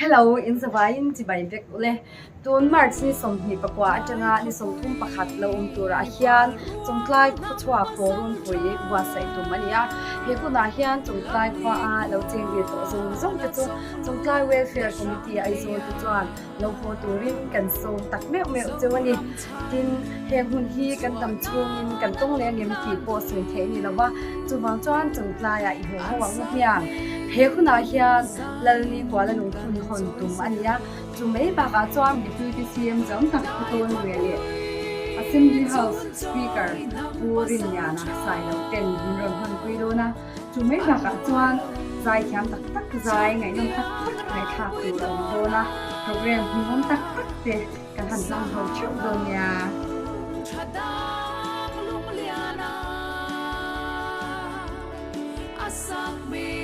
Hello, in Zavain ti bai vek ule tun March ni som hi pakwa atanga ni som thum pakhat lo tura hian chungtlai khuchwa forum pui wa sai tu mania he ku na hian chungtlai khwa a lo cheng ri to zong zong te chu chungtlai welfare committee ai zo tu chuan lo pho turin kan so tak me me chewani tin he hun hi kan dam chung in kan tong le ngem ti po sin the ni lawa chuwang chuan chungtlai a i ho wang hiang he ku na hian lalni kwala lung khun hon tum ania chumei ba ka chuan deputy cm jam tak ton wele assembly house speaker purin yana sai lo ten ron han puilo na chumei ba ka chuan zai thiam tak tak zai ngai nom tak tak ngai tha tu do na program hmom tak tak te kan han lang ho chu do nya Asak mi